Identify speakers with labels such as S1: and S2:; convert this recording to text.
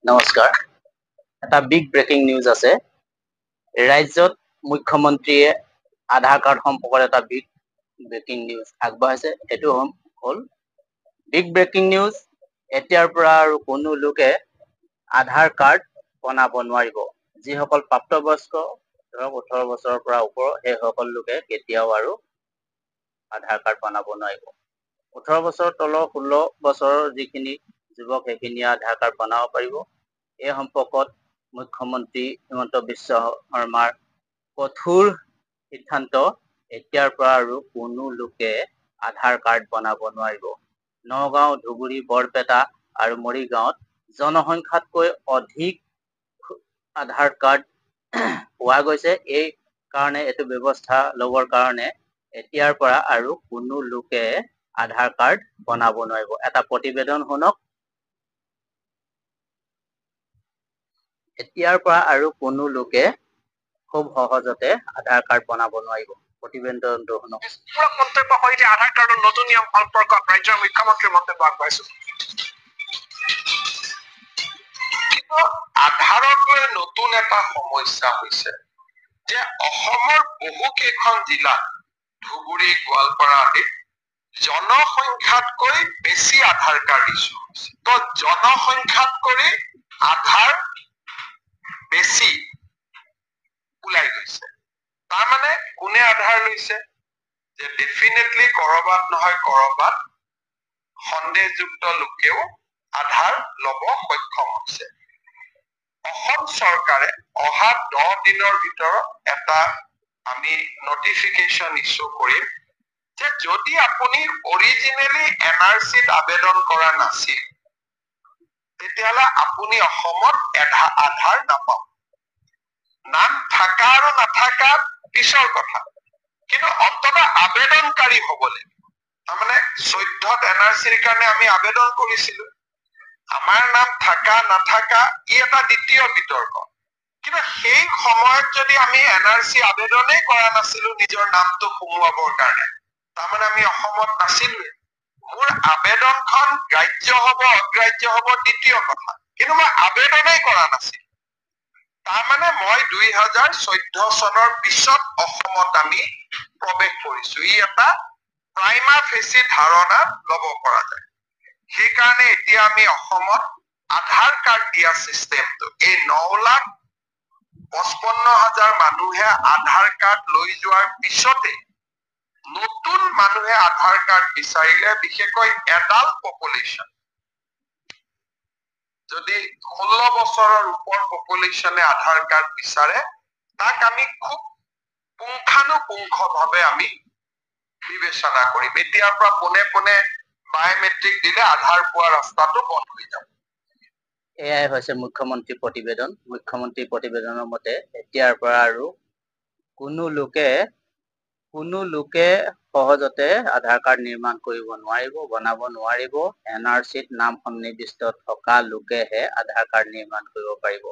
S1: নমস্কাৰ। এটা big breaking news আছে। ৰাজ্যত মুখ্যমন্ত্ৰীয়ে আধাৰ কাৰ্ড সম্পৰ্কত এটা বিগ ব্ৰেকিং নিউজ আগবঢ়াইছে। এইটো হ'ল বিগ ব্ৰেকিং নিউজ। এতিয়াৰ পৰা আৰু কোনো লোকে আধাৰ কাৰ্ড বনাব নোৱাৰিব। যিসকল প্ৰাপ্তবয়স্ক, ধৰক 18 বছৰৰ পৰা ওপৰ, সেই সকল লোকে কেতিয়াও আৰু আধাৰ কাৰ্ড বনাব নোৱাৰিব। 18 বছৰৰ তলৰ 16 বছৰৰ যিখিনি যুৱক, সেইখিনিয়ে আধাৰ কাৰ্ড বনাব পাৰিব। এই সম্পৰ্কত মুখ্যমন্ত্ৰী হিমন্ত বিশ্ব শৰ্মাৰ কঠোৰ সিদ্ধান্ত। এতিয়াৰ পৰা আৰু কোনো লোকে আধাৰ কাৰ্ড বনাব নোৱাৰিব। নগাঁও, ধুবুৰী, বৰপেটা আৰু মৰিগাঁৱত জনসংখ্যাতকৈ অধিক আধাৰ কাৰ্ড পোৱা গৈছে। এই কাৰণে এইটো ব্যৱস্থা ল'বৰ কাৰণে এতিয়াৰ পৰা আৰু কোনো লোকে আধাৰ কাৰ্ড বনাব নোৱাৰিব। এটা প্ৰতিবেদন শুনক। এতিয়াৰ পৰা আৰু কোনো লোকে খুব সহজতে আধাৰ কাৰ্ড বনাব নোৱাৰিব। প্ৰতিবেদনটো শুনক।
S2: মন্তব্য হয় যে আধাৰ কাৰ্ডৰ নতুন নিয়ম সম্পৰ্কত ৰাজ্যৰ মুখ্যমন্ত্ৰীৰ মন্তব্য আগবঢ়াইছো। আধাৰক লৈ নতুন এটা সমস্যা হৈছে যে অসমৰ বহু কেইখন জিলাত, ধুবুৰী, গোৱালপাৰা আদি জনসংখ্যাতকৈ বেছি আধাৰ কাৰ্ড ইছ্যু হৈছে। তো জনসংখ্যাতকৈ আধাৰ বেছি ওলাই গৈছে। তাৰমানে কোনে আধাৰ লৈছে? যে ডেফিনেটলি কৰবাত নহয় কৰবাত সন্দেহযুক্ত লোকেও আধাৰ ল'ব সক্ষম হৈছে। অসম চৰকাৰে অহা 10 দিনৰ ভিতৰত এটা আমি নটিফিকেশ্যন ইছ্যু কৰিম যে যদি আপুনি অৰিজিনেলি NRCত আবেদন কৰা নাছিল, তেতিয়াহ'লে আপুনি অসমত আধাৰ নাপাব। নাম থাকা আৰু নাথাকা পিছৰ কথা, কিন্তু অন্তত আবেদনকাৰী হ'ব লাগিব। তাৰমানে 14ত NRCৰ কাৰণে আমি আবেদন কৰিছিলো। আমাৰ নাম থাকা নাথাকা ই এটা দ্বিতীয় বিতৰ্ক, কিন্তু সেই সময়ত যদি আমি NRC আবেদনেই কৰা নাছিলো নিজৰ নামটো সোমোৱাবৰ কাৰণে, তাৰমানে আমি অসমত নাছিলোৱে। মোৰ আবেদনখন গ্ৰাহ্য হব অগ্ৰাহ্য হব দ্বিতীয় কথা, কিন্তু মই আবেদনেই কৰা নাছিলো। তাৰমানে মই 2014 চনৰ পিছত অসমত আমি প্ৰৱেশ কৰিছো। ই এটা প্ৰাইমা ফেচি ধাৰণা লব পৰা যায়। সেইকাৰণে এতিয়া আমি অসমত আধাৰ কাৰ্ড দিয়া চিষ্টেমটো, এই 9,55,000 মানুহে আধাৰ কাৰ্ড লৈ যোৱাৰ পিছতে নতুন মানুহে আধাৰ কাৰ্ড বিচাৰিলে, বিশেষকৈ এডাল্ট পপুলেশ্যন, যদি 16 বছৰৰ ওপৰ পপুলেশ্যনে আধাৰ কাৰ্ড বিচাৰে, তাক আমি খুব পুংখানুপুংখভাৱে আমি বিবেচনা কৰিম। এতিয়াৰ পৰা পোনে পোনে বায়'মেট্ৰিক দিলে আধাৰ পোৱা ৰাস্তাটো বন্ধ হৈ যাব।
S1: এয়াই হৈছে মুখ্যমন্ত্ৰীৰ প্ৰতিবেদন। মুখ্যমন্ত্ৰীৰ প্ৰতিবেদনৰ মতে এতিয়াৰ পৰা আৰু কোনো লোকে সহজতে আধাৰ কাৰ্ড নিৰ্মাণ কৰিব নোৱাৰিব, বনাব নোৱাৰিব। NRCত নাম সন্নিৱিষ্ট থকা লোকেহে আধাৰ কাৰ্ড নিৰ্মাণ কৰিব পাৰিব।